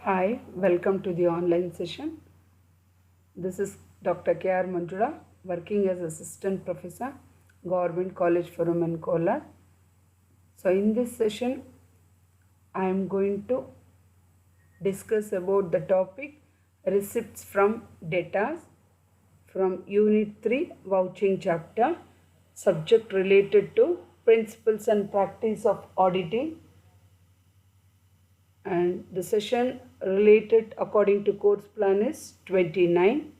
Hi, welcome to the online session. This is Dr. K.R. Manjula, working as Assistant Professor, Government College for Women, Kolar. So in this session, I am going to discuss about the topic Receipts from Data from Unit 3, Vouching Chapter, subject related to Principles and Practice of Auditing, and the session related according to course plan is 29.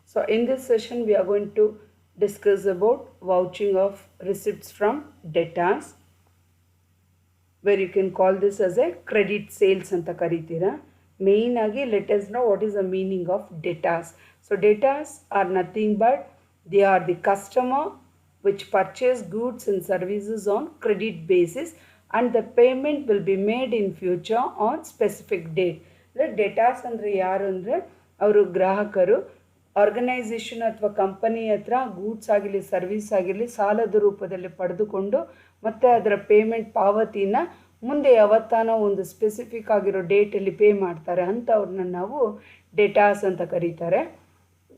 So in this session we are going to discuss about vouching of receipts from debtors, where you can call this as a credit sales anta karitira. Main agi let us know what is the meaning of debtors. So debtors are nothing but they are the customer which purchase goods and services on credit basis, and the payment will be made in future on specific date. Debtors andre yaru andre avaru grahakaru organisation ಅಥವಾ company ಹತ್ರ goods ಆಗಿರಲಿ service ಆಗಿರಲಿ ಸಾಲದ ರೂಪದಲ್ಲಿ ಪಡೆದುಕೊಂಡು ಮತ್ತು ಅದರ payment ಪಾವತಿನ ಮುಂದೆ ಯಾವತ್ತಾನೋ ಒಂದು ಸ್ಪೆಸಿಫಿಕ್ ಆಗಿರೋ ಡೇಟಲ್ಲಿ ಪೇ ಮಾಡ್ತಾರೆ ಅಂಥವ್ರನ್ನ ನಾವು ಡೆಟಾಸ್ ಅಂತ ಕರೀತಾರೆ.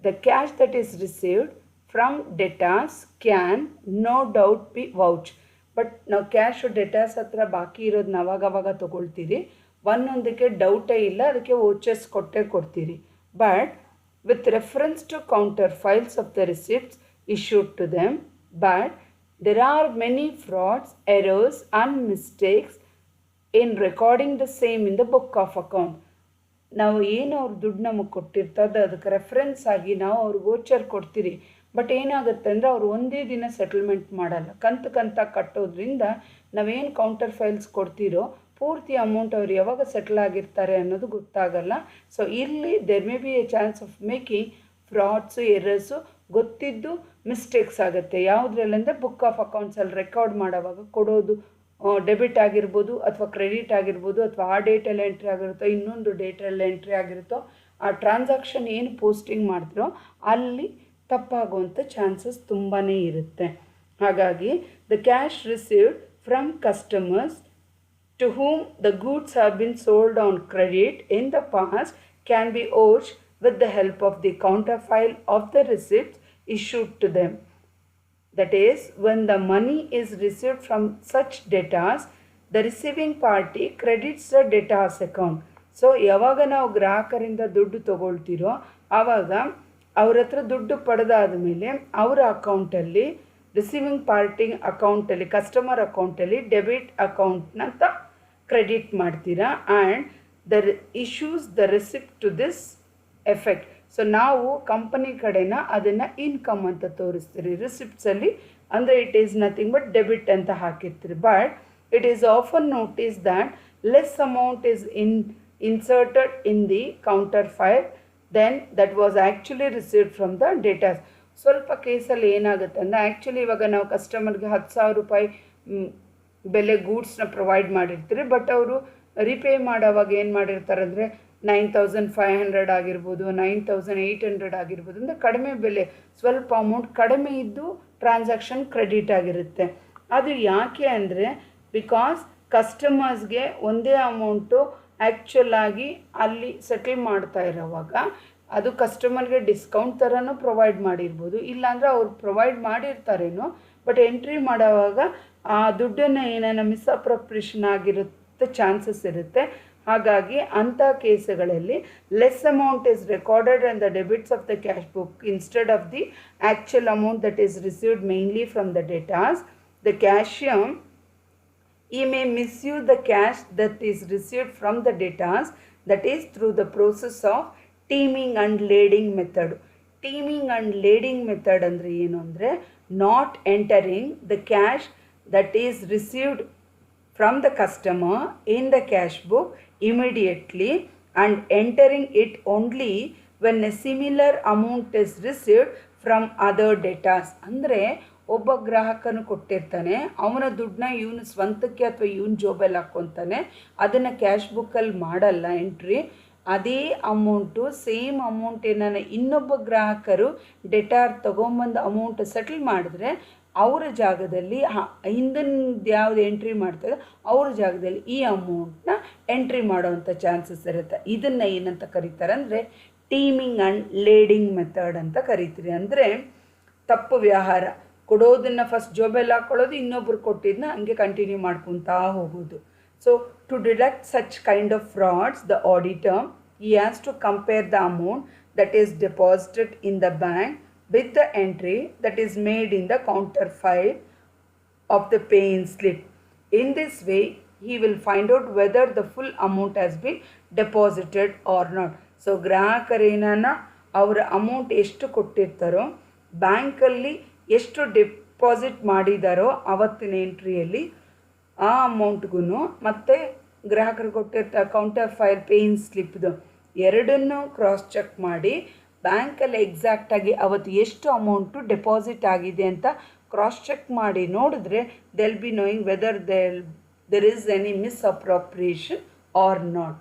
The cash that is received from debtors can no doubt be vouch. But ನಾವು ಕ್ಯಾಶು ಡೆಟಾಸ್ ಹತ್ರ ಬಾಕಿ ಇರೋದನ್ನ ಅವಾಗವಾಗ ತೊಗೊಳ್ತೀರಿ, ಒಂದೊಂದಕ್ಕೆ ಡೌಟೇ ಇಲ್ಲ, ಅದಕ್ಕೆ ವೋಚರ್ಸ್ ಕೊಡ್ತೀರಿ. But with reference to counterfiles of the receipts issued to them, but there are many frauds, errors and mistakes in recording the same in the book of account. ನಾವು ಏನು ಅವ್ರು ದುಡ್ಡು ನಮಗೆ ಕೊಟ್ಟಿರ್ತದೆ ಅದಕ್ಕೆ ರೆಫರೆನ್ಸ್ ಆಗಿ ನಾವು ಅವ್ರಿಗೆ ವೋಚರ್ ಕೊಡ್ತೀರಿ, ಬಟ್ ಏನಾಗುತ್ತೆ ಅಂದರೆ ಅವ್ರು ಒಂದೇ ದಿನ ಸೆಟಲ್ಮೆಂಟ್ ಮಾಡಲ್ಲ, ಕಂತು ಕಟ್ಟೋದ್ರಿಂದ ನಾವೇನು ಕೌಂಟರ್ ಫೈಲ್ಸ್ ಕೊಡ್ತೀರೋ ಪೂರ್ತಿ ಅಮೌಂಟ್ ಅವ್ರು ಯಾವಾಗ ಸೆಟಲ್ ಆಗಿರ್ತಾರೆ ಅನ್ನೋದು ಗೊತ್ತಾಗಲ್ಲ. ಸೊ ಇಲ್ಲಿ there may be a chance of making frauds errors ಗೊತ್ತಿದ್ದು ಮಿಸ್ಟೇಕ್ಸ್ ಆಗುತ್ತೆ. ಯಾವುದ್ರಲ್ಲಂದರೆ ಬುಕ್ ಆಫ್ ಅಕೌಂಟ್ಸಲ್ಲಿ ರೆಕಾರ್ಡ್ ಮಾಡೋವಾಗ ಕೊಡೋದು ಡೆಬಿಟ್ ಆಗಿರ್ಬೋದು ಅಥವಾ ಕ್ರೆಡಿಟ್ ಆಗಿರ್ಬೋದು, ಅಥವಾ ಆ ಡೇಟಲ್ಲಿ ಎಂಟ್ರಿ ಆಗಿರುತ್ತೋ ಇನ್ನೊಂದು ಡೇಟಲ್ಲಿ ಎಂಟ್ರಿ ಆಗಿರುತ್ತೋ, ಆ ಟ್ರಾನ್ಸಾಕ್ಷನ್ ಏನು ಪೋಸ್ಟಿಂಗ್ ಮಾಡಿದ್ರೋ ಅಲ್ಲಿ ತಪ್ಪಾಗುವಂಥ ಚಾನ್ಸಸ್ ತುಂಬಾ ಇರುತ್ತೆ. ಹಾಗಾಗಿ the cash received from customers to whom the goods have been sold on credit in the past can be vouched with the help of the counterfile of the receipts issued to them. That is, when the money is received from such debtors, the receiving party credits the debtors account. So ಯಾವಾಗ ನಾವು ಗ್ರಾಹಕರಿಂದ ದುಡ್ಡು ತೊಗೊಳ್ತೀರೋ ಆವಾಗ ಅವ್ರ ಹತ್ರ ದುಡ್ಡು ಪಡೆದಾದ ಮೇಲೆ ಅವರ ಅಕೌಂಟಲ್ಲಿ ರಿಸೀವಿಂಗ್ ಪಾರ್ಟಿ ಅಕೌಂಟಲ್ಲಿ ಕಸ್ಟಮರ್ ಅಕೌಂಟಲ್ಲಿ ಡೆಬಿಟ್ ಅಕೌಂಟ್ನಂತ ಕ್ರೆಡಿಟ್ ಮಾಡ್ತೀರಾ, and the issues the receipt to this effect. So ನಾವು ಕಂಪನಿ ಕಡೆನ ಅದನ್ನು ಇನ್ಕಮ್ ಅಂತ ತೋರಿಸ್ತೀರಿ ರಿಸಿಪ್ಟ್ಸಲ್ಲಿ, ಅಂದರೆ it is nothing but debit ಅಂತ ಹಾಕಿರ್ತೀರಿ. But it is often notice that less amount is inserted in the counter file then that was actually received from the debtors. ಸ್ವಲ್ಪ ಕೇಸಲ್ಲಿ ಏನಾಗುತ್ತೆ ಅಂದರೆ ಆ್ಯಕ್ಚುಲಿ ಇವಾಗ ನಾವು ಕಸ್ಟಮರ್ಗೆ 10,000 ರೂಪಾಯಿ ಬೆಲೆ ಗೂಡ್ಸ್ನ ಪ್ರೊವೈಡ್ ಮಾಡಿರ್ತೀರಿ, ಬಟ್ ಅವರು ರಿಪೇ ಮಾಡೋವಾಗ ಏನು ಮಾಡಿರ್ತಾರೆ ಅಂದರೆ 9,500 ಆಗಿರ್ಬೋದು, 9,800 ಆಗಿರ್ಬೋದು, ಅಂದರೆ ಕಡಿಮೆ ಬೆಲೆ, ಸ್ವಲ್ಪ ಅಮೌಂಟ್ ಕಡಿಮೆ ಇದ್ದು ಟ್ರಾನ್ಸಾಕ್ಷನ್ ಕ್ರೆಡಿಟ್ ಆಗಿರುತ್ತೆ. ಅದು ಯಾಕೆ ಅಂದರೆ ಬಿಕಾಸ್ ಕಸ್ಟಮರ್ಸ್ಗೆ ಒಂದೇ ಅಮೌಂಟು ಆ್ಯಕ್ಚುಲ್ ಆಗಿ ಅಲ್ಲಿ ಸೆಟಲ್ ಮಾಡ್ತಾ ಇರೋವಾಗ ಅದು ಕಸ್ಟಮರ್ಗೆ ಡಿಸ್ಕೌಂಟ್ ಥರನೂ ಪ್ರೊವೈಡ್ ಮಾಡಿರ್ಬೋದು, ಇಲ್ಲಾಂದರೆ ಅವ್ರು ಪ್ರೊವೈಡ್ ಮಾಡಿರ್ತಾರೇನೋ, ಬಟ್ ಎಂಟ್ರಿ ಮಾಡೋವಾಗ ಆ ದುಡ್ಡನ್ನು ಏನೇನೋ ಮಿಸ್ಅಪ್ರೋಪ್ರಿಯೇಷನ್ ಆಗಿರುತ್ತೆ ಚಾನ್ಸಸ್ ಇರುತ್ತೆ. ಹಾಗಾಗಿ ಅಂಥ ಕೇಸುಗಳಲ್ಲಿ less amount is recorded on the debits of the cash book instead of the actual amount that is received mainly from the debtors. The cashier he may misuse the cash that is received from the debtors, that is through the process of teaming and lading method. Teaming and lading method ಅಂದರೆ ಏನು ಅಂದರೆ not entering the cash that is received from the customer in the cash book immediately and entering it only when a similar amount is received from other debtors. ಅಂದರೆ ಒಬ್ಬ ಗ್ರಾಹಕನು ಕೊಟ್ಟಿರ್ತಾನೆ, ಅವನ ದುಡ್ಡನ್ನ ಇವನು ಸ್ವಂತಕ್ಕೆ ಅಥವಾ ಇವನು ಜೋಬಲ್ಲಿ ಹಾಕ್ಕೊತಾನೆ, ಅದನ್ನು ಕ್ಯಾಶ್ ಬುಕ್ಕಲ್ಲಿ ಮಾಡಲ್ಲ ಎಂಟ್ರಿ. ಅದೇ ಅಮೌಂಟು ಸೇಮ್ ಅಮೌಂಟ್ ಏನಾನ ಇನ್ನೊಬ್ಬ ಗ್ರಾಹಕರು ಡೆಟಾರ್ ತೊಗೊಂಬಂದು ಅಮೌಂಟ್ ಸೆಟಲ್ ಮಾಡಿದ್ರೆ ಅವರ ಜಾಗದಲ್ಲಿ ಹಿಂದಿನ ಯಾವುದು ಎಂಟ್ರಿ ಮಾಡ್ತಾರೆ ಅವ್ರ ಜಾಗದಲ್ಲಿ ಈ ಅಮೌಂಟ್ನ ಎಂಟ್ರಿ ಮಾಡೋವಂಥ ಚಾನ್ಸಸ್ ಇರುತ್ತೆ. ಇದನ್ನು ಏನಂತ ಕರೀತಾರೆ ಅಂದರೆ ಟೀಮಿಂಗ್ ಆ್ಯಂಡ್ ಲೇಡಿಂಗ್ ಮೆಥಡ್ ಅಂತ ಕರಿತೀರಿ. ಅಂದರೆ ತಪ್ಪು ವ್ಯವಹಾರ, ಕೊಡೋದನ್ನು ಫಸ್ಟ್ ಜೋಬೆಲ್ಲಿ ಹಾಕ್ಕೊಳ್ಳೋದು, ಇನ್ನೊಬ್ರು ಕೊಟ್ಟಿದ್ದನ್ನ ಹಂಗೆ ಕಂಟಿನ್ಯೂ ಮಾಡ್ಕೊತಾ ಹೋಗೋದು. So to deduct such kind of frauds, the auditor he has to compare the amount that is deposited in the bank with the entry that is made in the counter file of the pay-in slip. In this way, he will find out whether the full amount has been deposited or not. So ಗ್ರಾಹಕರೇನ ಅವರ amount ಎಷ್ಟು ಕೊಟ್ಟಿರ್ತಾರೋ, ಬ್ಯಾಂಕಲ್ಲಿ ಎಷ್ಟು deposit ಮಾಡಿದಾರೋ ಅವತ್ತಿನ ಎಂಟ್ರಿಯಲ್ಲಿ ಆ ಅಮೌಂಟ್ಗೂ ಮತ್ತು ಗ್ರಾಹಕರು ಕೊಟ್ಟಿರ್ತ counter file pain ಸ್ಲಿಪ್ದು ಎರಡನ್ನೂ cross check ಮಾಡಿ ಬ್ಯಾಂಕಲ್ಲಿ ಎಕ್ಸಾಕ್ಟಾಗಿ ಅವತ್ತು ಎಷ್ಟು ಅಮೌಂಟು ಡೆಪಾಸಿಟ್ ಆಗಿದೆ ಅಂತ ಕ್ರಾಸ್ ಚೆಕ್ ಮಾಡಿ ನೋಡಿದ್ರೆ they'll be knowing whether there is any misappropriation or not.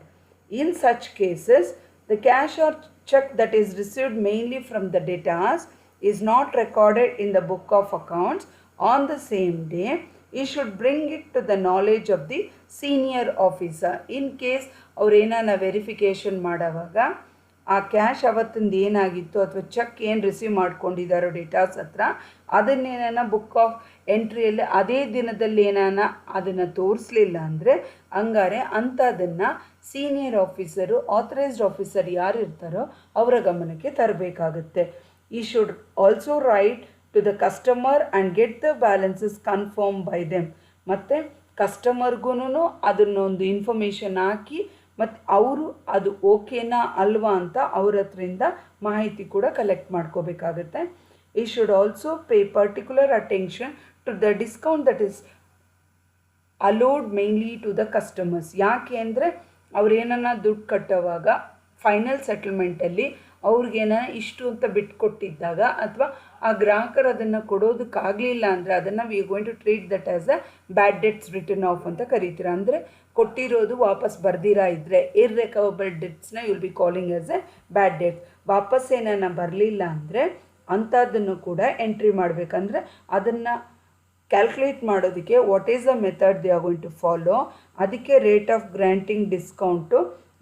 In such cases, the cash or check that is received mainly from the debtors is not recorded in the book of accounts on the same day. He should bring it to the knowledge of the senior officer. In case ಅವ್ರು ಏನಾನ verification ಮಾಡೋವಾಗ ಆ cash ಅವತ್ತಿಂದ ಏನಾಗಿತ್ತು ಅಥವಾ check ಏನು receive ಮಾಡ್ಕೊಂಡಿದ್ದಾರೋ datas ಹತ್ರ ಅದನ್ನೇನ book of ಎಂಟ್ರಿಯಲ್ಲಿ ಅದೇ ದಿನದಲ್ಲಿ ಏನಾನ ಅದನ್ನು ತೋರಿಸ್ಲಿಲ್ಲ ಅಂದರೆ ಹಂಗಾರೆ ಅಂಥದನ್ನು ಸೀನಿಯರ್ ಆಫೀಸರು, ಆಥರೈಸ್ಡ್ ಆಫೀಸರ್ ಯಾರು ಇರ್ತಾರೋ ಅವರ ಗಮನಕ್ಕೆ ತರಬೇಕಾಗುತ್ತೆ. He should also write to the customer and get the balances confirm by them. ಮತ್ತು ಕಸ್ಟಮರ್ಗೂ ಅದನ್ನೊಂದು ಇನ್ಫಾರ್ಮೇಷನ್ ಹಾಕಿ ಮತ್ತು ಅವರು ಅದು ಓಕೆನಾ ಅಲ್ವಾ ಅಂತ ಅವ್ರ ಹತ್ರಿಂದ ಮಾಹಿತಿ ಕೂಡ ಕಲೆಕ್ಟ್ ಮಾಡ್ಕೋಬೇಕಾಗತ್ತೆ. He should also pay particular attention to the discount that is allowed mainly to the customers. ಯಾಕೆ ಅಂದರೆ ಅವ್ರೇನ ದುಡ್ಡು ಕಟ್ಟೋವಾಗ ಫೈನಲ್ ಸೆಟಲ್ಮೆಂಟಲ್ಲಿ ಅವ್ರಿಗೇನ ಇಷ್ಟು ಅಂತ ಬಿಟ್ಕೊಟ್ಟಿದ್ದಾಗ ಅಥವಾ ಆ ಗ್ರಾಹಕರು ಅದನ್ನು ಕೊಡೋದಕ್ಕಾಗಲಿಲ್ಲ ಅಂದರೆ ಅದನ್ನು we going to treat that as a bad debts return of ಅಂತ ಕರೀತೀರ. ಅಂದರೆ ಕೊಟ್ಟಿರೋದು ವಾಪಸ್ ಬರ್ದಿರಾ ಇದ್ದರೆ ಇರ್ರಿಕವಬಲ್ ಡೆಟ್ಸ್ನ will be calling as a bad debts. ವಾಪಸ್ ಏನಾನ ಬರಲಿಲ್ಲ ಅಂದರೆ ಅಂಥದ್ದನ್ನು ಕೂಡ ಎಂಟ್ರಿ ಮಾಡಬೇಕಂದ್ರೆ ಅದನ್ನು ಕ್ಯಾಲ್ಕುಲೇಟ್ ಮಾಡೋದಕ್ಕೆ what is the method they are going to follow, ಅದಕ್ಕೆ ರೇಟ್ ಆಫ್ ಗ್ರ್ಯಾಂಟಿಂಗ್ ಡಿಸ್ಕೌಂಟು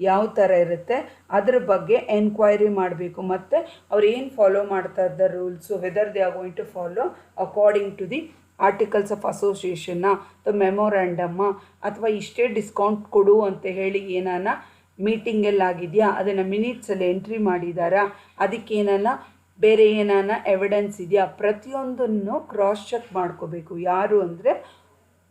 ಯಾವ ಥರ ಇರುತ್ತೆ ಅದ್ರ ಬಗ್ಗೆ ಎನ್ಕ್ವೈರಿ ಮಾಡಬೇಕು. ಮತ್ತು ಅವ್ರು ಏನು ಫಾಲೋ ಮಾಡ್ತಾ ಇದ್ದ rules whether they are going to follow according to the articles of ಅಸೋಸಿಯೇಷನ್ನ ಅಥವಾ ಮೆಮೊರಾಂಡಮ್ಮ ಅಥವಾ ಇಷ್ಟೇ ಡಿಸ್ಕೌಂಟ್ ಕೊಡು ಅಂತ ಹೇಳಿ ಏನಾನ ಮೀಟಿಂಗಲ್ಲಿ ಆಗಿದೆಯಾ, ಅದನ್ನು ಮಿನಿಟ್ಸಲ್ಲಿ ಎಂಟ್ರಿ ಮಾಡಿದಾರಾ, ಅದಕ್ಕೇನಾನ ಬೇರೆ ಏನಾನ ಎವಿಡೆನ್ಸ್ ಇದೆಯಾ, ಪ್ರತಿಯೊಂದನ್ನು ಕ್ರಾಸ್ ಚೆಕ್ ಮಾಡ್ಕೋಬೇಕು. ಯಾರು ಅಂದರೆ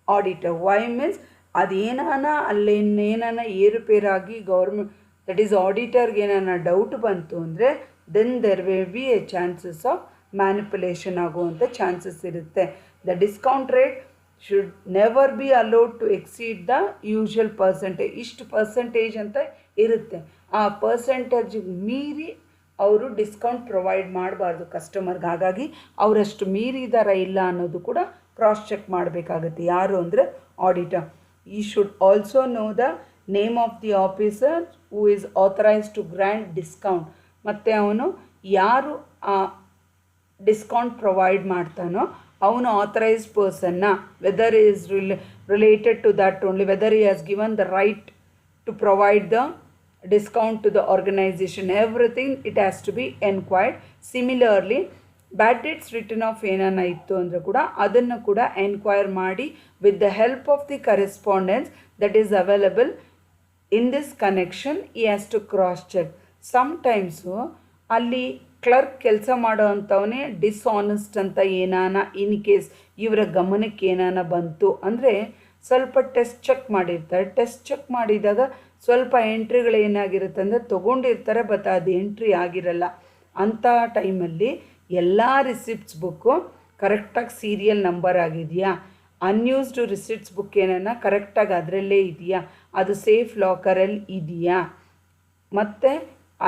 ಆಡಿಟರ್. ವೈ ಮೀನ್ಸ್ ಅದೇನಾನ ಅಲ್ಲೇನೇನಾನ ಏರುಪೇರಾಗಿ ಗೌರ್ಮೆಂಟ್ ದಟ್ ಈಸ್ ಆಡಿಟರ್ಗೆ ಏನಾನ ಡೌಟ್ ಬಂತು ಅಂದರೆ then there will be a chances of manipulation ಆಗುವಂಥ ಚಾನ್ಸಸ್ ಇರುತ್ತೆ. The discount rate should never be allowed to exceed the usual percentage. ಇಷ್ಟು ಪರ್ಸೆಂಟೇಜ್ ಅಂತ ಇರುತ್ತೆ, ಆ ಪರ್ಸೆಂಟೇಜಿಗೆ ಮೀರಿ ಅವರು ಡಿಸ್ಕೌಂಟ್ ಪ್ರೊವೈಡ್ ಮಾಡಬಾರ್ದು ಕಸ್ಟಮರ್ಗೆ. ಹಾಗಾಗಿ ಅವರಷ್ಟು ಮೀರಿದಾರ ಇಲ್ಲ ಅನ್ನೋದು ಕೂಡ ಕ್ರಾಸ್ ಚೆಕ್ ಮಾಡಬೇಕಾಗುತ್ತೆ. ಯಾರು ಅಂದರೆ auditor. He should also know the name of the officer who is authorised to grant discount. ಮತ್ತು ಅವನು ಯಾರು ಆ ಡಿಸ್ಕೌಂಟ್ ಪ್ರೊವೈಡ್ ಮಾಡ್ತಾನೋ ಅವನು ಆಥರೈಸ್ಡ್ ಪರ್ಸನ್ನ, whether is related to that only, whether he has given the right to provide the discount to the organization, everything it has to be enquired. Similarly, bad debts written off ಏನನ್ನ ಇತ್ತು ಅಂದರೆ ಕೂಡ ಅದನ್ನು ಕೂಡ enquire ಮಾಡಿ with the help of the correspondence that is available in this connection he has to cross check. Sometimes ಅಲ್ಲಿ clerk ಕೆಲಸ ಮಾಡೋ ಅಂಥವನೇ ಡಿಸ್ಆನೆಸ್ಟ್ ಅಂತ ಏನಾನ ಇನ್ ಕೇಸ್ ಇವರ ಗಮನಕ್ಕೆ ಏನಾನ ಬಂತು ಅಂದರೆ ಸ್ವಲ್ಪ ಟೆಸ್ಟ್ ಚೆಕ್ ಮಾಡಿರ್ತಾರೆ. ಟೆಸ್ಟ್ ಚೆಕ್ ಮಾಡಿದಾಗ ಸ್ವಲ್ಪ ಎಂಟ್ರಿಗಳು ಏನಾಗಿರುತ್ತೆ ಅಂದರೆ ತೊಗೊಂಡಿರ್ತಾರೆ, ಬಟ್ ಅದು ಎಂಟ್ರಿ ಆಗಿರಲ್ಲ. ಅಂಥ ಟೈಮಲ್ಲಿ ಎಲ್ಲ ರಿಸಿಪ್ಟ್ಸ್ ಬುಕ್ಕು ಕರೆಕ್ಟಾಗಿ ಸೀರಿಯಲ್ ನಂಬರ್ ಆಗಿದೆಯಾ, ಅನ್ಯೂಸ್ಡ್ ರಿಸಿಪ್ಟ್ಸ್ ಬುಕ್ ಏನನ್ನ ಕರೆಕ್ಟಾಗಿ ಅದರಲ್ಲೇ ಇದೆಯಾ, ಅದು ಸೇಫ್ ಲಾಕರಲ್ಲಿ ಇದೆಯಾ, ಮತ್ತು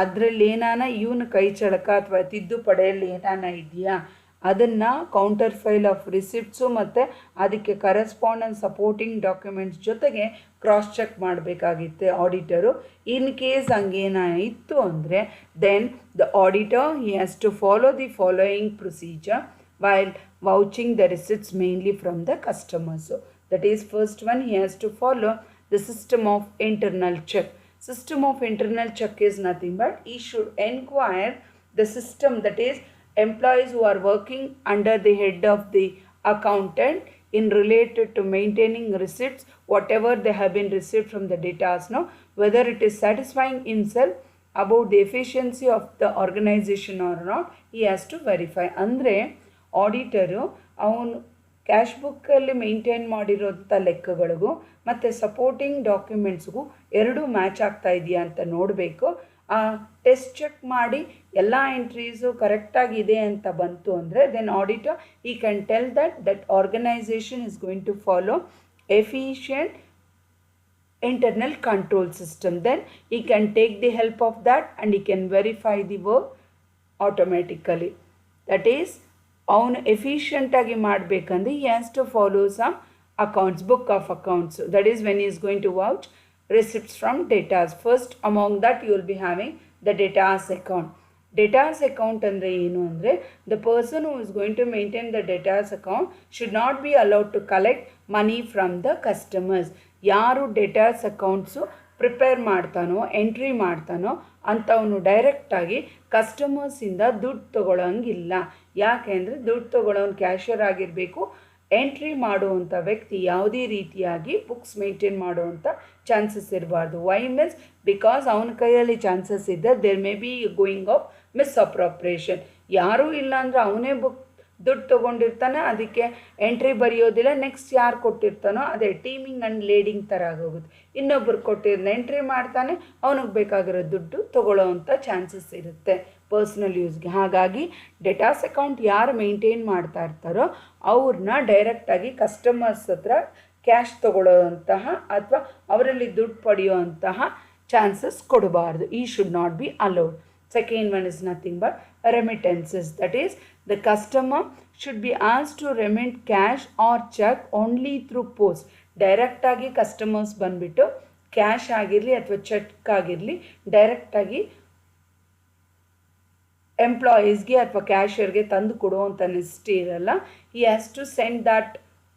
ಅದರಲ್ಲಿ ಏನಾನ ಇವನು ಕೈ ಚಳಕ ಅಥವಾ ತಿದ್ದುಪಡಿಯಲ್ಲಿ ಏನಾನ ಇದೆಯಾ, ಅದನ್ನು ಕೌಂಟರ್ ಫೈಲ್ ಆಫ್ ರಿಸಿಪ್ಟ್ಸು ಮತ್ತು ಅದಕ್ಕೆ ಕರೆಸ್ಪಾಂಡೆನ್ಸ್ ಸಪೋರ್ಟಿಂಗ್ ಡಾಕ್ಯುಮೆಂಟ್ಸ್ ಜೊತೆಗೆ ಕ್ರಾಸ್ ಚೆಕ್ ಮಾಡಬೇಕಾಗಿತ್ತೆ ಆಡಿಟರು. ಇನ್ ಕೇಸ್ ಹಂಗೇನಾಯಿತು ಅಂದರೆ then the auditor he has to follow the following procedure. while vouching the receipts mainly from the customers. So that is first one, he has to follow the system of internal check. System of internal check is nothing but he should inquire the system, that is employees who are working under the head of the accountant in related to maintaining receipts, whatever they have been received from the data, whether it is satisfying himself about the efficiency of the organization or not, he has to verify. ಅಂದರೆ auditor ಅವನು cash ಬುಕ್ಕಲ್ಲಿ maintain ಮಾಡಿರೋಂಥ ಲೆಕ್ಕಗಳಿಗೂ ಮತ್ತು supporting ಡಾಕ್ಯುಮೆಂಟ್ಸ್ಗೂ ಎರಡೂ match ಆಗ್ತಾ ಇದೆಯಾ ಅಂತ ನೋಡಬೇಕು. ಟೆಸ್ಟ್ ಚೆಕ್ ಮಾಡಿ ಎಲ್ಲ ಎಂಟ್ರೀಸು ಕರೆಕ್ಟಾಗಿದೆ ಅಂತ ಬಂತು ಅಂದರೆ then auditor he can tell that organisation is going to follow efficient internal control system. Then he can take the help of that and he can verify the work automatically. That is, ಅವನು efficient ಆಗಿ ಮಾಡಬೇಕಂದ್ರೆ he has to follow some accounts, book of accounts. That is when he is going to vouch receipts from datas. First among that you will be having the datas account. Datas account ಅಂದರೆ ಏನು ಅಂದರೆ the person who is going to maintain the datas account should not be allowed to collect money from the customers. ಯಾರು datas accounts prepare ಮಾಡ್ತಾನೋ entry ಮಾಡ್ತಾನೋ ಅಂಥವನು ಡೈರೆಕ್ಟಾಗಿ ಕಸ್ಟಮರ್ಸಿಂದ ದುಡ್ಡು ತೊಗೊಳಂಗಿಲ್ಲ. ಯಾಕೆಂದರೆ ದುಡ್ಡು ತೊಗೊಳೋನು ಕ್ಯಾಶಿಯರ್ ಆಗಿರಬೇಕು. ಎಂಟ್ರಿ ಮಾಡುವಂಥ ವ್ಯಕ್ತಿ ಯಾವುದೇ ರೀತಿಯಾಗಿ ಬುಕ್ಸ್ ಮೇಂಟೈನ್ ಮಾಡುವಂಥ ಚಾನ್ಸಸ್ ಇರಬಾರ್ದು. ವೈ ಮೀನ್ಸ್ ಬಿಕಾಸ್ ಅವನ ಕೈಯಲ್ಲಿ ಚಾನ್ಸಸ್ ಇದ್ದರೆ there may be going of misappropriation. ಯಾರೂ ಇಲ್ಲ ಅಂದರೆ ಅವನೇ ಬುಕ್ ದುಡ್ಡು ತೊಗೊಂಡಿರ್ತಾನೆ, ಅದಕ್ಕೆ ಎಂಟ್ರಿ ಬರೆಯೋದಿಲ್ಲ. ನೆಕ್ಸ್ಟ್ ಯಾರು ಕೊಟ್ಟಿರ್ತಾನೋ ಅದೇ ಟೀಮಿಂಗ್ ಆ್ಯಂಡ್ ಲೀಡಿಂಗ್ ಥರ ಆಗೋಗುತ್ತೆ. ಇನ್ನೊಬ್ಬರು ಕೊಟ್ಟಿರೋ ಎಂಟ್ರಿ ಮಾಡ್ತಾನೆ, ಅವನಿಗೆ ಬೇಕಾಗಿರೋ ದುಡ್ಡು ತೊಗೊಳ್ಳೋವಂಥ ಚಾನ್ಸಸ್ ಇರುತ್ತೆ ಪರ್ಸ್ನಲ್ ಯೂಸ್ಗೆ. ಹಾಗಾಗಿ ಡೇಟಾಸ್ ಅಕೌಂಟ್ ಯಾರು ಮೇಂಟೈನ್ ಮಾಡ್ತಾ ಇರ್ತಾರೋ ಅವ್ರನ್ನ ಡೈರೆಕ್ಟಾಗಿ ಕಸ್ಟಮರ್ಸ್ ಹತ್ರ ಕ್ಯಾಶ್ ತೊಗೊಳ್ಳೋವಂತಹ ಅಥವಾ ಅವರಲ್ಲಿ ದುಡ್ಡು ಪಡೆಯುವಂತಹ ಚಾನ್ಸಸ್ ಕೊಡಬಾರ್ದು. ಈ should not be allowed. Second one is nothing but remittances. That is, the customer should be asked to remit cash or check only through post. Direct ಆಗಿ ಕಸ್ಟಮರ್ಸ್ ಬಂದುಬಿಟ್ಟು ಕ್ಯಾಶ್ ಆಗಿರಲಿ ಅಥವಾ ಚೆಕ್ ಆಗಿರಲಿ ಡೈರೆಕ್ಟಾಗಿ ಎಂಪ್ಲಾಯೀಸ್ಗೆ ಅಥವಾ ಕ್ಯಾಶಿಯರ್ಗೆ ತಂದು ಕೊಡುವಂಥ ನೆಸಿಟಿ ಇರಲ್ಲ. He has to send that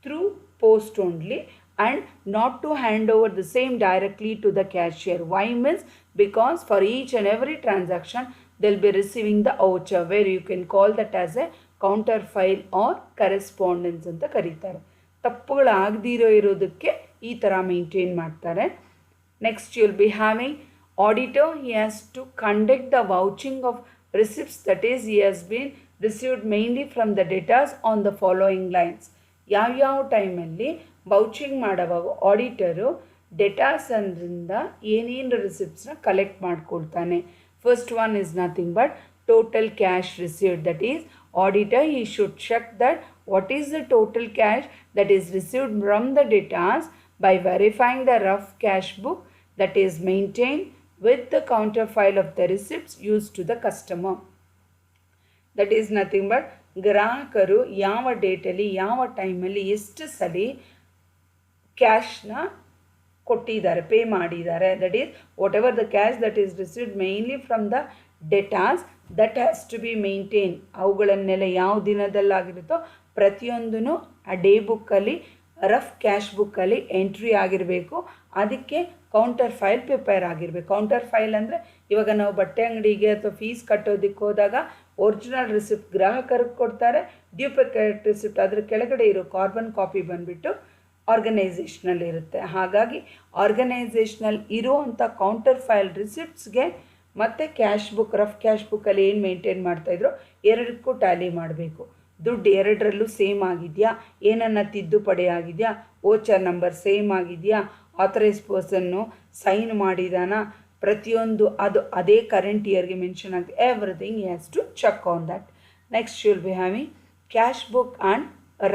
through post only and not to hand over the same directly to the cashier. Why means because for each and every transaction they'll be receiving the voucher where you can call that as a counter file or correspondence ಅಂತ ಕರೀತಾರೆ. ತಪ್ಪುಗಳು ಆಗದಿರೋ ಇರೋದಕ್ಕೆ ಈ ಥರ maintain ಮಾಡ್ತಾರೆ. Next you will be having auditor. He has to conduct the vouching of receipts, that is he has been received mainly from the debtors on the following lines. ಯಾವ್ಯಾವ ಟೈಮಲ್ಲಿ ವೌಚಿಂಗ್ ಮಾಡೋವಾಗ ಆಡಿಟರು ಡೆಟಾಸ್ ಅಂದ್ರಿಂದ ಏನೇನು ರಿಸಿಪ್ಟ್ಸ್ನ collect ಮಾಡ್ಕೊಳ್ತಾನೆ. First one is nothing but total cash received. That is auditor he should check that what is the total cash that is received from the debtors by verifying the rough cash book that is maintained with the counter file of the receipts used to the customer. That is nothing but ಗ್ರಾಹಕರು ಯಾವ ಡೇಟಲ್ಲಿ ಯಾವ ಟೈಮಲ್ಲಿ ಎಷ್ಟು ಸಲ ಕ್ಯಾಶ್ನ ಕೊಟ್ಟಿದ್ದಾರೆ, pay ಮಾಡಿದ್ದಾರೆ. That is whatever the cash that is received mainly from the debtors that has to be maintain. ಅವುಗಳನ್ನೆಲ್ಲ ಯಾವ ದಿನದಲ್ಲಾಗಿರುತ್ತೋ ಪ್ರತಿಯೊಂದೂ ಆ ಡೇ ಬುಕ್ಕಲ್ಲಿ ರಫ್ ಕ್ಯಾಶ್ ಬುಕ್ಕಲ್ಲಿ ಎಂಟ್ರಿ ಆಗಿರಬೇಕು. ಅದಕ್ಕೆ ಕೌಂಟರ್ ಫೈಲ್ ಪ್ರಿಪೇರ್ ಆಗಿರಬೇಕು. ಕೌಂಟರ್ ಫೈಲ್ ಅಂದರೆ ಇವಾಗ ನಾವು ಬಟ್ಟೆ ಅಂಗಡಿಗೆ ಅಥವಾ ಫೀಸ್ ಕಟ್ಟೋದಕ್ಕೆ ಹೋದಾಗ ಒರಿಜಿನಲ್ ರಿಸಿಪ್ಟ್ ಗ್ರಾಹಕರಿಗೆ ಕೊಡ್ತಾರೆ, ಡ್ಯೂಪ್ಲಿಕೇಟ್ ರಿಸಿಪ್ಟ್ ಅದ್ರ ಕೆಳಗಡೆ ಇರೋ ಕಾರ್ಬನ್ ಕಾಪಿ ಬಂದುಬಿಟ್ಟು ಆರ್ಗನೈಸೇಷನಲ್ಲಿ ಇರುತ್ತೆ. ಹಾಗಾಗಿ ಆರ್ಗನೈಸೇಷನಲ್ಲಿ ಇರುವಂಥ ಕೌಂಟರ್ ಫೈಲ್ ರಿಸಿಪ್ಟ್ಸ್ಗೆ ಮತ್ತು ಕ್ಯಾಶ್ ಬುಕ್ ರಫ್ ಕ್ಯಾಶ್ ಬುಕ್ಕಲ್ಲಿ ಏನು ಮೇಂಟೈನ್ ಮಾಡ್ತಾಯಿದ್ರು ಎರಡಕ್ಕೂ ಟ್ಯಾಲಿ ಮಾಡಬೇಕು. ದುಡ್ಡು ಎರಡರಲ್ಲೂ ಸೇಮ್ ಆಗಿದೆಯಾ, ಏನನ್ನ ತಿದ್ದುಪಡಿ ಆಗಿದೆಯಾ, ವೋಚರ್ ನಂಬರ್ ಸೇಮ್ ಆಗಿದೆಯಾ, ಆಥರೈಸ್ ಪರ್ಸನ್ನು ಸೈನ್ ಮಾಡಿದಾನ, ಪ್ರತಿಯೊಂದು ಅದು ಅದೇ ಕರೆಂಟ್ ಇಯರ್ಗೆ ಮೆನ್ಷನ್ ಆಗಿದೆ. Everything he has to check on that. Next you will be having cash book and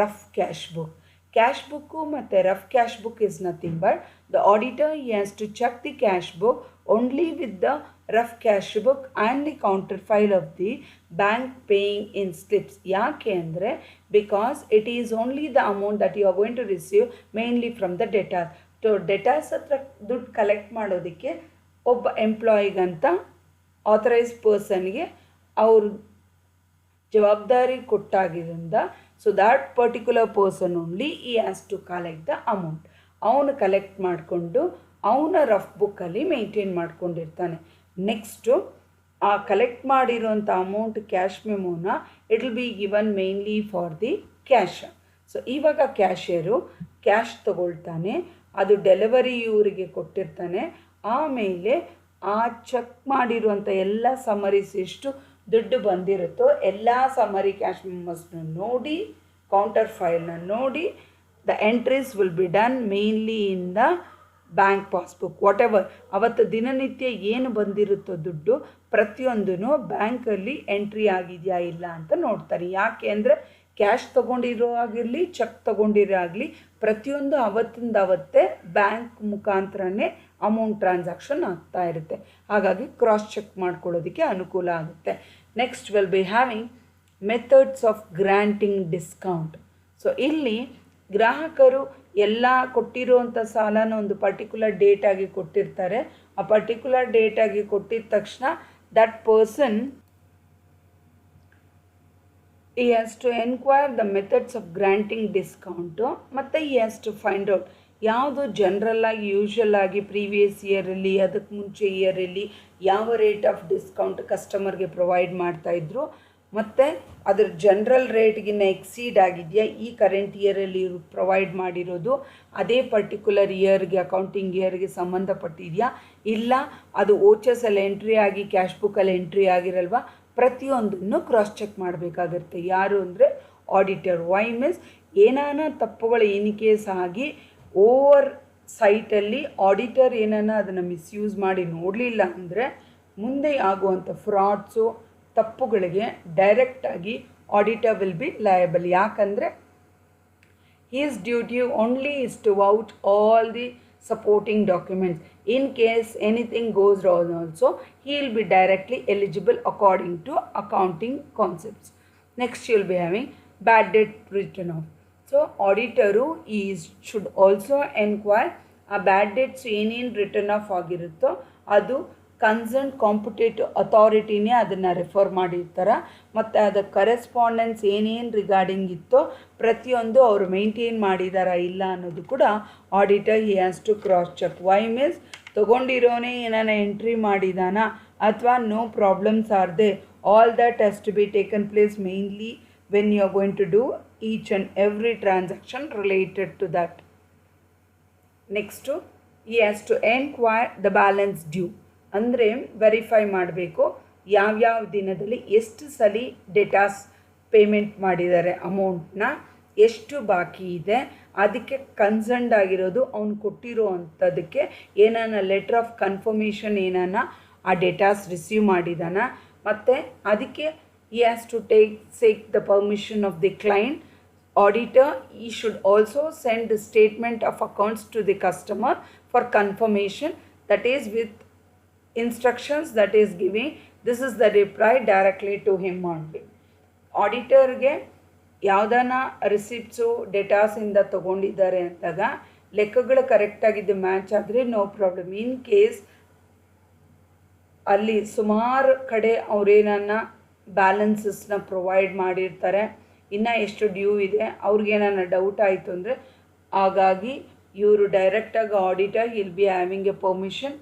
rough cash book. Cash book ಮತ್ತು rough cash book is nothing but the auditor he has to check the cash book only with the rough cash book and the counter file of the bank paying in slips. ಯಾಕೆ ಅಂದರೆ because it is only the amount that you are going to receive mainly from the debtors. So debtors ಹತ್ರ ದುಡ್ಡು collect ಮಾಡೋದಕ್ಕೆ ಒಬ್ಬ ಎಂಪ್ಲಾಯಿಗಂತ authorise ಪರ್ಸನ್ಗೆ ಅವ್ರ ಜವಾಬ್ದಾರಿ ಕೊಟ್ಟಾಗಿದ್ದರಿಂದ so that particular person only he has to collect the amount. ಅವನು collect ಮಾಡಿಕೊಂಡು ಅವನ ರಫ್ ಬುಕ್ಕಲ್ಲಿ ಮೇಂಟೈನ್ ಮಾಡ್ಕೊಂಡಿರ್ತಾನೆ. ನೆಕ್ಸ್ಟು ಆ ಕಲೆಕ್ಟ್ ಮಾಡಿರೋಂಥ ಅಮೌಂಟ್ ಕ್ಯಾಶ್ ಮೆಮೋನ it will be given mainly for the cash. So ಇವಾಗ ಕ್ಯಾಶಿಯರು ಕ್ಯಾಶ್ ತಗೊಳ್ತಾನೆ, ಅದು ಡೆಲಿವರಿ ಇವರಿಗೆ ಕೊಟ್ಟಿರ್ತಾನೆ. ಆಮೇಲೆ ಆ ಚೆಕ್ ಮಾಡಿರುವಂಥ ಎಲ್ಲ ಸಮರೀಸ್ ಎಷ್ಟು ದುಡ್ಡು ಬಂದಿರುತ್ತೋ ಎಲ್ಲ ಸಮರಿ ಕ್ಯಾಶ್ ಮೆಮೋಸ್ನ ನೋಡಿ, ಕೌಂಟರ್ ಫೈಲ್ನ ನೋಡಿ, the entries will be done mainly in the bank passbook. What ever ಅವತ್ತು ದಿನನಿತ್ಯ ಏನು ಬಂದಿರುತ್ತೋ ದುಡ್ಡು ಪ್ರತಿಯೊಂದೂ ಬ್ಯಾಂಕಲ್ಲಿ ಎಂಟ್ರಿ ಆಗಿದೆಯಾ ಇಲ್ಲ ಅಂತ ನೋಡ್ತಾರೆ. ಯಾಕೆ ಅಂದರೆ ಕ್ಯಾಶ್ ತೊಗೊಂಡಿರೋ ಆಗಿರಲಿ, ಚೆಕ್ ತೊಗೊಂಡಿರೋ ಆಗಲಿ, ಪ್ರತಿಯೊಂದು ಅವತ್ತಿಂದ ಅವತ್ತೇ ಬ್ಯಾಂಕ್ ಮುಖಾಂತರನೇ ಅಮೌಂಟ್ ಟ್ರಾನ್ಸಾಕ್ಷನ್ ಆಗ್ತಾ ಇರುತ್ತೆ. ಹಾಗಾಗಿ ಕ್ರಾಸ್ ಚೆಕ್ ಮಾಡ್ಕೊಳ್ಳೋದಕ್ಕೆ ಅನುಕೂಲ ಆಗುತ್ತೆ. Next will be having methods of granting discount. So ಇಲ್ಲಿ ಗ್ರಾಹಕರು ಎಲ್ಲ ಕೊಟ್ಟಿರುವಂಥ ಸಾಲನ ಒಂದು ಪರ್ಟಿಕ್ಯುಲರ್ ಡೇಟಾಗಿ ಕೊಟ್ಟಿರ್ತಾರೆ. ಆ ಪರ್ಟಿಕ್ಯುಲರ್ ಡೇಟಾಗಿ ಕೊಟ್ಟಿದ ತಕ್ಷಣ that person he has to enquire the methods of granting discount ಮತ್ತು he has to find out ಯಾವುದು ಜನರಲ್ಲಾಗಿ ಯೂಶ್ವಲಾಗಿ ಪ್ರೀವಿಯಸ್ ಇಯರಲ್ಲಿ ಅದಕ್ಕೆ ಮುಂಚೆ ಇಯರಲ್ಲಿ ಯಾವ ರೇಟ್ ಆಫ್ ಡಿಸ್ಕೌಂಟ್ ಕಸ್ಟಮರ್ಗೆ ಪ್ರೊವೈಡ್ ಮಾಡ್ತಾಯಿದ್ರು ಮತ್ತು ಅದರ ಜನರಲ್ ರೇಟ್ಗಿನ್ನ ಎಕ್ಸೀಡ್ ಆಗಿದೆಯಾ ಈ ಕರೆಂಟ್ ಇಯರಲ್ಲಿ ಇವರು ಪ್ರೊವೈಡ್ ಮಾಡಿರೋದು, ಅದೇ ಪರ್ಟಿಕ್ಯುಲರ್ ಇಯರ್ಗೆ ಅಕೌಂಟಿಂಗ್ ಇಯರ್ಗೆ ಸಂಬಂಧಪಟ್ಟಿದೆಯಾ ಇಲ್ಲ ಅದು ಓಚಸಲ್ಲಿ ಎಂಟ್ರಿ ಆಗಿ ಕ್ಯಾಶ್ ಬುಕ್ಕಲ್ಲಿ ಎಂಟ್ರಿ ಆಗಿರಲ್ವ, ಪ್ರತಿಯೊಂದನ್ನು ಕ್ರಾಸ್ ಚೆಕ್ ಮಾಡಬೇಕಾಗುತ್ತೆ. ಯಾರು ಅಂದರೆ ಆಡಿಟರ್. ವೈ ಮೀನ್ಸ್ ಏನಾನ ತಪ್ಪುಗಳು ಇನ್ ಕೇಸ್ ಆಗಿ ಓವರ್ ಸೈಟಲ್ಲಿ ಆಡಿಟರ್ ಏನಾನ ಅದನ್ನು ಮಿಸ್ಯೂಸ್ ಮಾಡಿ ನೋಡಲಿಲ್ಲ ಅಂದರೆ ಮುಂದೆ ಆಗುವಂಥ ಫ್ರಾಡ್ಸು ತಪ್ಪುಗಳಿಗೆ ಡೈರೆಕ್ಟಾಗಿ ಆಡಿಟರ್ ವಿಲ್ ಬಿ ಲಯಬಲ್. ಯಾಕಂದರೆ his duty only is to vouch all the supporting documents. In case anything goes wrong also, he will be directly eligible according to accounting concepts. Next you will be having bad debt written off. So auditor should also enquire a bad debts ಏನೇನು return of ಆಗಿರುತ್ತೋ ಅದು concern competitive ಅಥಾರಿಟಿನೇ ಅದನ್ನು refer ಮಾಡಿರ್ತಾರೆ. ಮತ್ತು ಅದರ correspondence ಏನೇನು regarding ಇತ್ತೋ ಪ್ರತಿಯೊಂದು ಅವರು ಮೇಂಟೈನ್ ಮಾಡಿದಾರಾ ಇಲ್ಲ ಅನ್ನೋದು ಕೂಡ auditor he has to cross check. Why means ತೊಗೊಂಡಿರೋನೇ ಏನಾನ ಎಂಟ್ರಿ ಮಾಡಿದಾನ ಅಥವಾ no problems are they, all that has to be taken place mainly when you are going to do each and every transaction related to that. Next he has to enquire the balance due. ಅಂದರೆ verify ಮಾಡಬೇಕು ಯಾವ್ಯಾವ ದಿನದಲ್ಲಿ ಎಷ್ಟು ಸಲ datas payment ಮಾಡಿದ್ದಾರೆ, ಅಮೌಂಟ್ನ ಎಷ್ಟು ಬಾಕಿ ಇದೆ, ಅದಕ್ಕೆ ಕನ್ಸರ್ನ್ಡ್ ಆಗಿರೋದು ಅವ್ನು ಕೊಟ್ಟಿರೋ ಅಂಥದ್ದಕ್ಕೆ ಏನಾನ ಲೆಟರ್ ಆಫ್ ಕನ್ಫರ್ಮೇಷನ್ ಏನಾನ ಆ ಡೇಟಾಸ್ ರಿಸೀವ್ ಮಾಡಿದಾನ, ಮತ್ತು ಅದಕ್ಕೆ he has to seek the permission of the client. Auditor, he should also send the statement of accounts to the customer for confirmation, that is with instructions that is giving this is the reply directly to him only. ಆಡಿಟರ್ಗೆ ಯಾವುದಾನ ರಿಸಿಪ್ಟ್ಸು ಡೇಟಾಸಿಂದ ತೊಗೊಂಡಿದ್ದಾರೆ ಅಂದಾಗ ಲೆಕ್ಕಗಳು ಕರೆಕ್ಟಾಗಿದ್ದು match ಆದರೆ no problem. In case ಅಲ್ಲಿ ಸುಮಾರು ಕಡೆ ಅವರೇನನ್ನ ಬ್ಯಾಲೆನ್ಸಸ್ನ provide ಮಾಡಿರ್ತಾರೆ, ಇನ್ನು ಎಷ್ಟು due ಇದೆ ಅವ್ರಿಗೇನಾನ ಡೌಟ್ ಆಯಿತು ಅಂದರೆ ಹಾಗಾಗಿ ಇವರು ಡೈರೆಕ್ಟಾಗಿ auditor will be having A permission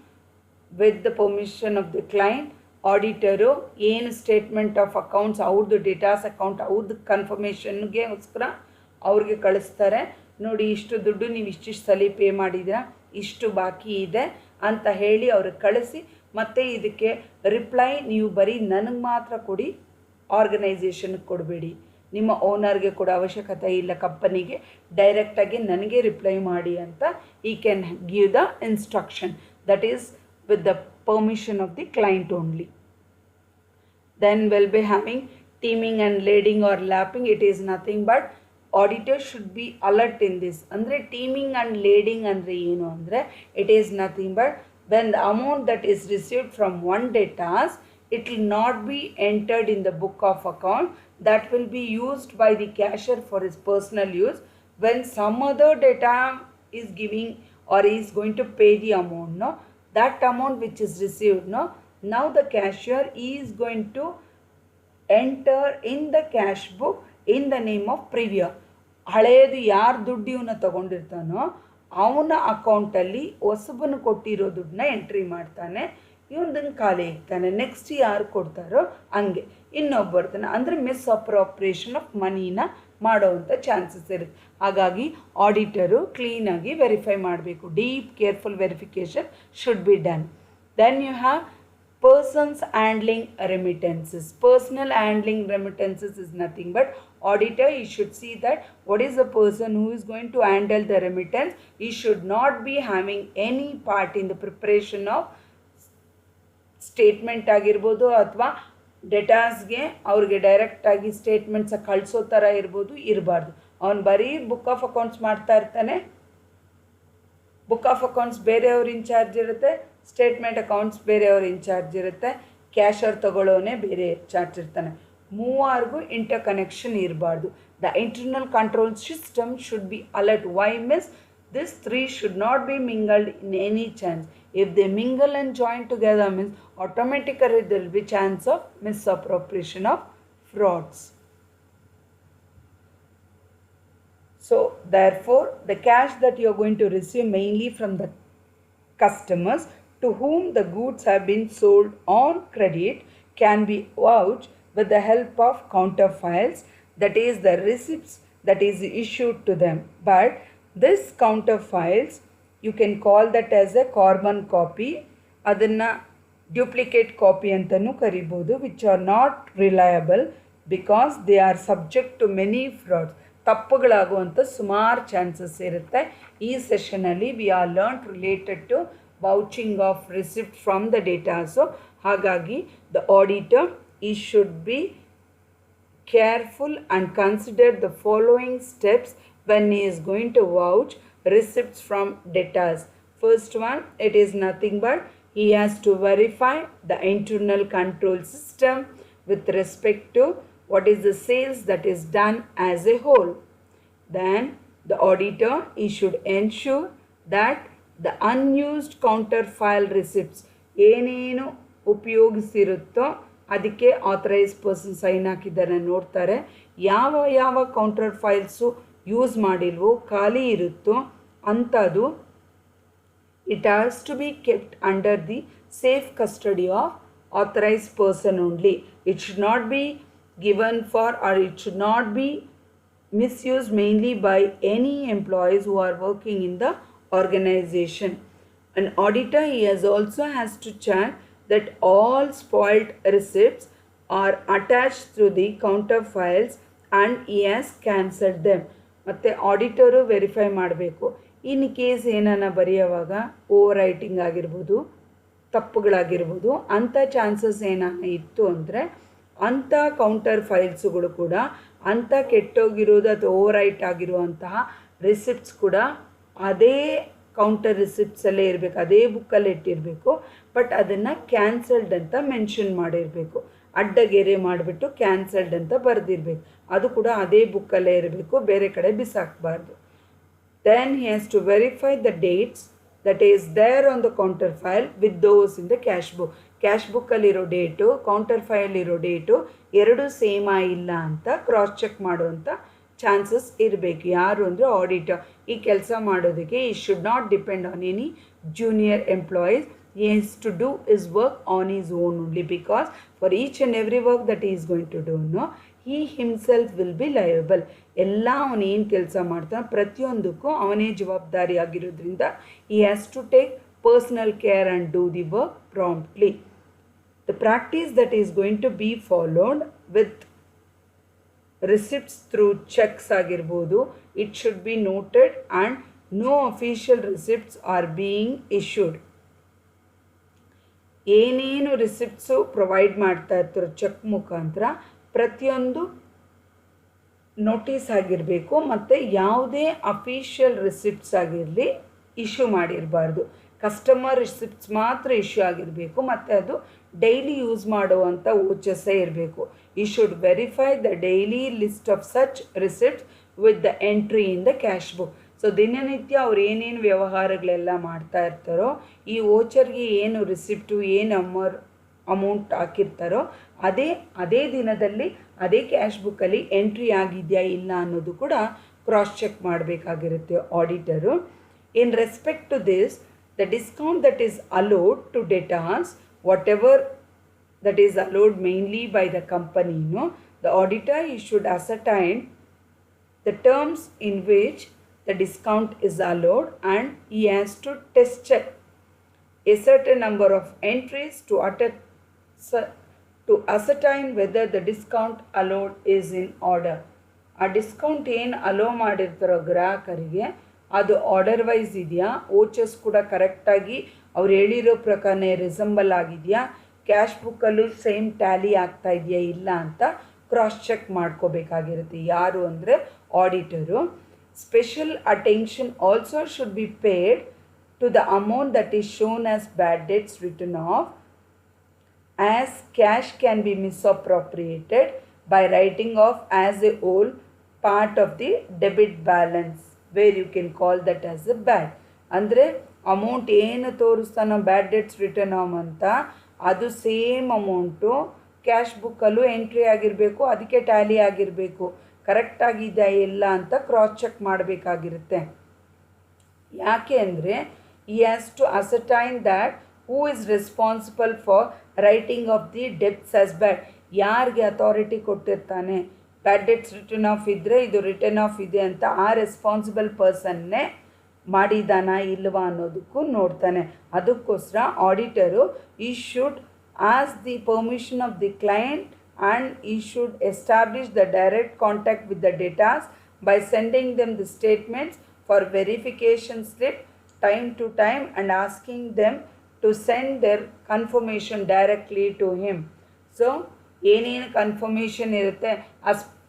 with the permission of the client. Auditor ಏನು ಸ್ಟೇಟ್ಮೆಂಟ್ ಆಫ್ ಅಕೌಂಟ್ಸ್ ಅವ್ರದ್ದು ಡೇಟಾಸ್ ಅಕೌಂಟ್ ಅವ್ರದ್ದು ಕನ್ಫರ್ಮೇಷನ್ಗೆಗೋಸ್ಕರ ಅವ್ರಿಗೆ ಕಳಿಸ್ತಾರೆ. ನೋಡಿ ಇಷ್ಟು ದುಡ್ಡು ನೀವು ಇಷ್ಟಿಷ್ಟು ಸಲ ಪೇ ಮಾಡಿದ್ದೀರಾ, ಇಷ್ಟು ಬಾಕಿ ಇದೆ ಅಂತ ಹೇಳಿ ಅವ್ರಿಗೆ ಕಳಿಸಿ, ಮತ್ತು ಇದಕ್ಕೆ ರಿಪ್ಲೈ ನೀವು ಬರೀ ನನಗೆ ಮಾತ್ರ ಕೊಡಿ, ಆರ್ಗನೈಸೇಷನ್ಗೆ ಕೊಡಬೇಡಿ, ನಿಮ್ಮ ಓನರ್ಗೆ ಕೊಡೋ ಅವಶ್ಯಕತೆ ಇಲ್ಲ, ಕಂಪನಿಗೆ ಡೈರೆಕ್ಟಾಗಿ ನನಗೆ ರಿಪ್ಲೈ ಮಾಡಿ ಅಂತ ಈ can give the instruction. That is with the permission of the client only. Then we'll be having teaming and lading or lapping. It is nothing but auditor should be alert in this. Andre teaming and lading andre ಏನು ಅಂದರೆ it is nothing but when the amount that is received from one debtors, it will not be entered in the book of account. That will be used by the cashier for his personal use. When some other data is giving or is going to pay the amount, no, that amount which is received, no, now the cashier is going to enter in the cash book in the name of previous. ಹಳೆಯದು ಯಾರು ದುಡ್ಡು ಇವನ್ನ ತೊಗೊಂಡಿರ್ತಾನೋ ಅವನ ಅಕೌಂಟಲ್ಲಿ ಹೊಸಬನು ಕೊಟ್ಟಿರೋ ದುಡ್ಡನ್ನ entry ಮಾಡ್ತಾನೆ, ಇವನದನ್ನು ಖಾಲಿ ಇರ್ತಾನೆ. ನೆಕ್ಸ್ಟ್ ಯಾರು ಕೊಡ್ತಾರೋ ಹಂಗೆ ಇನ್ನೊಬ್ಬರ್ತಾನೆ. ಅಂದರೆ ಮಿಸ್ಅಪ್ರಾಪ್ರಿಯೇಷನ್ ಆಫ್ ಮನಿನ ಮಾಡೋವಂಥ ಚಾನ್ಸಸ್ ಇರುತ್ತೆ. ಹಾಗಾಗಿ ಆಡಿಟರು ಕ್ಲೀನಾಗಿ ವೆರಿಫೈ ಮಾಡಬೇಕು. Deep careful verification should be done. Then you have persons handling remittances. Personal handling remittances is nothing but auditor, he should see that what is the person who is going to handle the remittance. He should not be having any part in the preparation of statement ಆಗಿರ್ಬೋದು ಅಥವಾ ಡೆಟಾಸ್ಗೆ ಅವ್ರಿಗೆ ಡೈರೆಕ್ಟಾಗಿ ಸ್ಟೇಟ್ಮೆಂಟ್ಸ ಕಳಿಸೋ ಥರ ಇರಬಾರ್ದು. ಅವನು ಬರೀ book of accounts ಮಾಡ್ತಾ ಇರ್ತಾನೆ. ಬುಕ್ ಆಫ್ ಅಕೌಂಟ್ಸ್ ಬೇರೆಯವ್ರ ಇನ್ಚಾರ್ಜ್ ಇರುತ್ತೆ, ಸ್ಟೇಟ್ಮೆಂಟ್ ಅಕೌಂಟ್ಸ್ ಬೇರೆಯವ್ರ ಇನ್ಚಾರ್ಜ್ ಇರುತ್ತೆ, ಕ್ಯಾಶರ್ ತಗೊಳ್ಳೋನೇ ಬೇರೆ ಚಾರ್ಜ್ ಇರ್ತಾನೆ. ಮೂವರಿಗೂ ಇಂಟರ್ ಕನೆಕ್ಷನ್ ಇರಬಾರ್ದು. The internal control system should be alert. Why means this three should not be mingled in any chance. If they mingle and join together means automatically there will be chance of misappropriation of frauds. So therefore the cash that you are going to receive mainly from the customers to whom the goods have been sold on credit can be vouched with the help of counterfiles, that is the receipts that is issued to them. But this counterfiles, you can call that as a carbon copy, adanna duplicate copy antanu karibodu, which are not reliable because they are subject to many frauds. ತಪ್ಪುಗಳಾಗುವಂಥ ಸುಮಾರು chances ಇರುತ್ತೆ. ಈ ಸೆಷನಲ್ಲಿ we are learn related to vouching of receipt from the debtors. ಹಾಗಾಗಿ the auditor he should be careful and consider the following steps when he is going to vouch receipts from debtors. First one, it is nothing but he has to verify the internal control system with respect to what is the sales that is done as a whole. Then the auditor, he should ensure that the unused counterfile receipts ಏನೇನು ಉಪಯೋಗಿಸಿರುತ್ತೋ ಅದಕ್ಕೆ authorise person sign ಹಾಕಿದ್ದಾರೆ ನೋಡ್ತಾರೆ. ಯಾವ counter files use ಮಾಡಿಲ್ವೋ ಖಾಲಿ ಇರುತ್ತೋ ಅಂಥದ್ದು it has to be kept under the safe custody of authorise person only. It should not be given for or it should not be misused mainly by any employees who are working in the organization. An auditor, he has to check that all spoiled receipts are attached to the counter files and he has cancelled them. ಮತ್ತು auditor verify ಮಾಡಬೇಕು. In case ಏನಾನ ಬರೆಯೋವಾಗ over writing ಆಗಿರ್ಬೋದು, ತಪ್ಪುಗಳಾಗಿರ್ಬೋದು, ಅಂಥ chances ಏನಾನ ಇತ್ತು ಅಂದರೆ ಅಂಥ counter ಫೈಲ್ಸುಗಳು ಕೂಡ ಅಂಥ ಕೆಟ್ಟೋಗಿರೋದು ಅಥವಾ ಓವರ್ ರೈಟ್ ಆಗಿರುವಂತಹ ರಿಸಿಪ್ಟ್ಸ್ ಕೂಡ ಅದೇ ಕೌಂಟರ್ ರಿಸಿಪ್ಟ್ಸಲ್ಲೇ ಇರಬೇಕು, ಅದೇ ಬುಕ್ಕಲ್ಲಿ ಇಟ್ಟಿರಬೇಕು. ಬಟ್ ಅದನ್ನು ಕ್ಯಾನ್ಸಲ್ಡ್ ಅಂತ ಮೆನ್ಷನ್ ಮಾಡಿರಬೇಕು. ಅಡ್ಡಗೆರೆ ಮಾಡಿಬಿಟ್ಟು ಕ್ಯಾನ್ಸಲ್ಡ್ ಅಂತ ಬರೆದಿರಬೇಕು. ಅದು ಕೂಡ ಅದೇ ಬುಕ್ಕಲ್ಲೇ ಇರಬೇಕು, ಬೇರೆ ಕಡೆ ಬಿಸಾಕಬಾರ್ದು. Then he has to verify the dates that is there on the counter file with those in the cash book. Cash ಬುಕ್ಕಲ್ಲಿರೋ ಡೇಟು ಕೌಂಟರ್ ಫೈಲಿರೋ ಡೇಟು ಎರಡೂ ಸೇಮಾ ಇಲ್ಲ ಅಂತ ಕ್ರಾಸ್ ಚೆಕ್ ಮಾಡುವಂಥ ಚಾನ್ಸಸ್ ಇರಬೇಕು. ಯಾರು ಅಂದರೆ ಆಡಿಟರ್. ಈ ಕೆಲಸ ಮಾಡೋದಕ್ಕೆ ಈ should not depend on any junior employees. He has to do his work on his own only, because for each and every work that he is going to do, he himself will be liable. ಎಲ್ಲ ಅವನು ಏನು ಕೆಲಸ ಮಾಡ್ತಾನೆ ಪ್ರತಿಯೊಂದಕ್ಕೂ ಅವನೇ ಜವಾಬ್ದಾರಿ ಆಗಿರೋದ್ರಿಂದ he has to take personal care and do the work promptly. The practice that is going to be followed with receipts through checks ಆಗಿರ್ಬೋದು, it should be noted and no official receipts are being issued. ಏನೇನು ರಿಸಿಪ್ಟ್ಸು provide ಮಾಡ್ತಾ ಇರ್ತಾರೋ check ಮುಖಾಂತರ ಪ್ರತಿಯೊಂದು notice ಆಗಿರಬೇಕು. ಮತ್ತು ಯಾವುದೇ official receipts ಆಗಿರಲಿ ಇಶ್ಯೂ ಮಾಡಿರಬಾರ್ದು. ಕಸ್ಟಮರ್ ರಿಸಿಪ್ಟ್ಸ್ ಮಾತ್ರ ಇಶ್ಯೂ ಆಗಿರಬೇಕು ಮತ್ತು ಅದು ಡೈಲಿ ಯೂಸ್ ಮಾಡುವಂಥ ಓಚಸ್ಸೇ ಇರಬೇಕು. You should verify the daily list of such receipts with the entry in the cash book. So ದಿನನಿತ್ಯ ಅವ್ರು ಏನೇನು ವ್ಯವಹಾರಗಳೆಲ್ಲ ಮಾಡ್ತಾ ಇರ್ತಾರೋ ಈ ಓಚರ್ಗೆ ಏನು ರಿಸಿಪ್ಟು ಏನು ಅಮೌಂಟ್ ಹಾಕಿರ್ತಾರೋ ಅದೇ ದಿನದಲ್ಲಿ ಅದೇ ಕ್ಯಾಶ್ ಬುಕ್ಕಲ್ಲಿ ಎಂಟ್ರಿ ಆಗಿದೆಯಾ ಇಲ್ಲ ಅನ್ನೋದು ಕೂಡ ಕ್ರಾಸ್ ಚೆಕ್ ಮಾಡಬೇಕಾಗಿರುತ್ತೆ auditor. In respect to this, the discount that is allowed to debtors, whatever that is allowed mainly by the company, the auditor he should ascertain the terms in which the discount is allowed, and he has to test check a certain number of entries to ascertain whether the discount allowed is in order. ಆ discount ಏನು hello ಮಾಡಿರ್ತಾರೋ ಗ್ರಾಹಕರಿಗೆ ಅದು order wise ಇದೆಯಾ, ಓಚಸ್ ಕೂಡ ಕರೆಕ್ಟಾಗಿ ಅವ್ರು ಹೇಳಿರೋ ಪ್ರಕಾರನೇ ರಿಸಂಬಲ್ ಆಗಿದೆಯಾ, ಕ್ಯಾಶ್ ಬುಕ್ಕಲ್ಲೂ ಸೇಮ್ ಟ್ಯಾಲಿ ಆಗ್ತಾ ಇದೆಯಾ ಇಲ್ಲ ಅಂತ ಕ್ರಾಸ್ ಚೆಕ್ ಮಾಡ್ಕೋಬೇಕಾಗಿರುತ್ತೆ. ಯಾರು ಅಂದರೆ auditor. Special attention also should be paid to the amount that is shown as bad debts return of, as cash can be misappropriated by writing off as a whole part of the debit balance, where you can call that as a bad. ಅಂದರೆ amount ಏನು ತೋರಿಸ್ತಾನೋ ಬ್ಯಾಡ್ debts return of ಅಂತ ಅದು same amount cash ಬುಕ್ಕಲ್ಲೂ entry ಆಗಿರಬೇಕು, ಅದಕ್ಕೆ Tally ಆಗಿರಬೇಕು, ಕರೆಕ್ಟಾಗಿದೆಯಾ ಇಲ್ಲ ಅಂತ cross check ಮಾಡಬೇಕಾಗಿರುತ್ತೆ. ಯಾಕೆ ಅಂದರೆ he has to ascertain that who is responsible for writing of the debts as bad. ಯಾರಿಗೆ ಅಥಾರಿಟಿ ಕೊಟ್ಟಿರ್ತಾನೆ ಬ್ಯಾಡ್ ಡೆಟ್ಸ್ ರಿಟರ್ನ್ ಆಫ್ ಇದ್ದರೆ ಇದು ರಿಟರ್ನ್ ಆಫ್ ಇದೆ ಅಂತ ಆ ರೆಸ್ಪಾನ್ಸಿಬಲ್ ಪರ್ಸನ್ನೇ ಮಾಡಿದಾನ ಇಲ್ವಾ ಅನ್ನೋದಕ್ಕೂ ನೋಡ್ತಾನೆ. ಅದಕ್ಕೋಸ್ಕರ auditor he should ask the permission of the client and he should establish the direct contact with the debtors by sending them the statements for verification slip time to time and asking them to send their confirmation directly to him. So ಏನೇನು confirmation ಇರುತ್ತೆ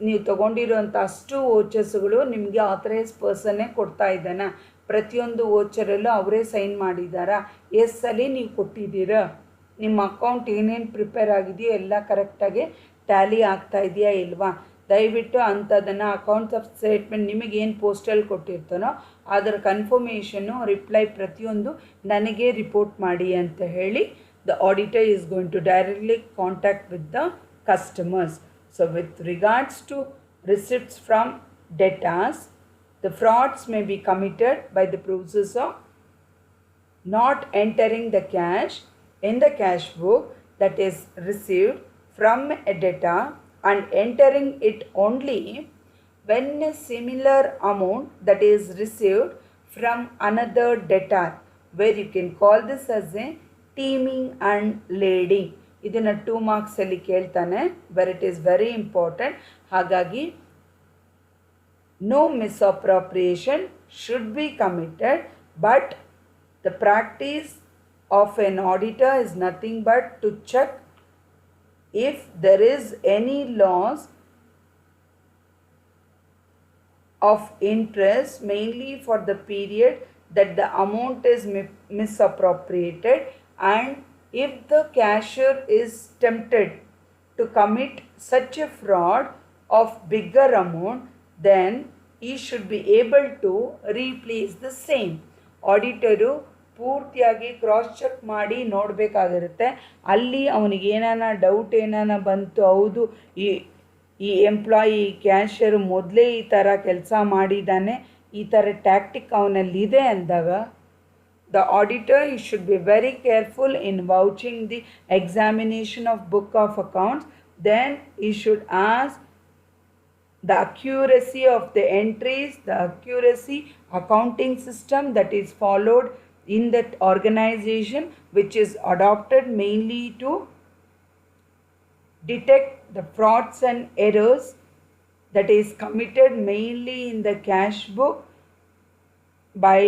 ನೀವು ತೊಗೊಂಡಿರೋಂಥ ಅಷ್ಟು ವೋಚರ್ಸ್ಗಳು ನಿಮಗೆ authorise ಪರ್ಸನ್ನೇ ಕೊಡ್ತಾ ಇದ್ದಾನೆ, ಪ್ರತಿಯೊಂದು ವೋಚರಲ್ಲೂ ಅವರೇ sign ಮಾಡಿದ್ದಾರಾ, S ಅಲ್ಲಿ ನೀವು ಕೊಟ್ಟಿದ್ದೀರಾ, ನಿಮ್ಮ ಅಕೌಂಟ್ ಏನೇನು ಪ್ರಿಪೇರ್ ಆಗಿದೆಯೋ ಎಲ್ಲ ಕರೆಕ್ಟಾಗಿ ಟ್ಯಾಲಿ ಆಗ್ತಾ ಇದೆಯಾ ಇಲ್ವಾ, ದಯವಿಟ್ಟು ಅಂಥದ್ದನ್ನು ಅಕೌಂಟ್ಸ್ ಆಫ್ ಸ್ಟೇಟ್ಮೆಂಟ್ ನಿಮಗೇನು ಪೋಸ್ಟಲ್ಲಿ ಕೊಟ್ಟಿರ್ತಾನೋ ಅದರ ಕನ್ಫರ್ಮೇಷನ್ನು ರಿಪ್ಲೈ ಪ್ರತಿಯೊಂದು ನನಗೆ ರಿಪೋರ್ಟ್ ಮಾಡಿ ಅಂತ ಹೇಳಿ the auditor is going to directly contact with the customers. So with regards to receipts from debtors, the frauds may be committed by the process of not entering the cash in the cash book that is received from a debtor and entering it only when a similar amount that is received from another debtor, where you can call this as a teaming and lading. ಇದನ್ನು 2 ಮಾರ್ಕ್ಸಲ್ಲಿ ಕೇಳ್ತಾನೆ, where it is very important. ಹಾಗಾಗಿ no misappropriation should be committed, but the practice of an auditor is nothing but to check if there is any loss of interest, mainly for the period that the amount is misappropriated, and if the cashier is tempted to commit such a fraud of bigger amount, then he should be able to replace the same. Auditor ಪೂರ್ತಿಯಾಗಿ cross check ಮಾಡಿ ನೋಡಬೇಕಾಗಿರುತ್ತೆ. ಅಲ್ಲಿ ಅವನಿಗೆ ಏನಾನ doubt ಏನಾನ ಬಂತು, ಹೌದು ಈ employee cashier ಮೊದಲೇ ಈ ಥರ ಕೆಲಸ ಮಾಡಿದ್ದಾನೆ, ಈ ಥರ ಟ್ಯಾಕ್ಟಿಕ್ ಅವನಲ್ಲಿದೆ ಅಂದಾಗ the auditor he should be very careful in vouching the examination of book of accounts. Then he should ask the accuracy of the entries, the accuracy accounting system that is followed in that organization, which is adopted mainly to detect the frauds and errors that is committed mainly in the cash book by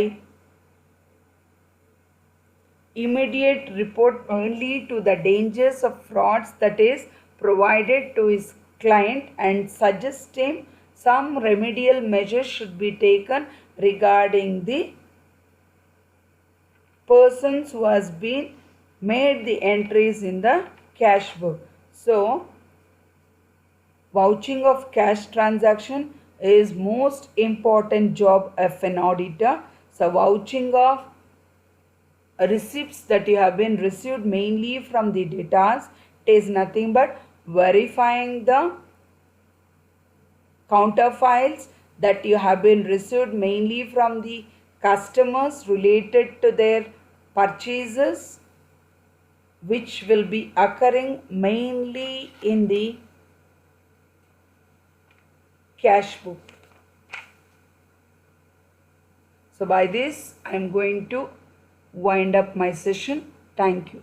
immediate report only to the dangers of frauds that is provided to his client and suggest him some remedial measures should be taken regarding the persons who has been made the entries in the cash book. So vouching of cash transaction is most important job of an auditor. So vouching of receipts that you have been received mainly from the debtors. It is nothing but verifying the counter files that you have been received mainly from the customers related to their purchases, which will be occurring mainly in the cash book. So by this, I am going to wind up my session. Thank you.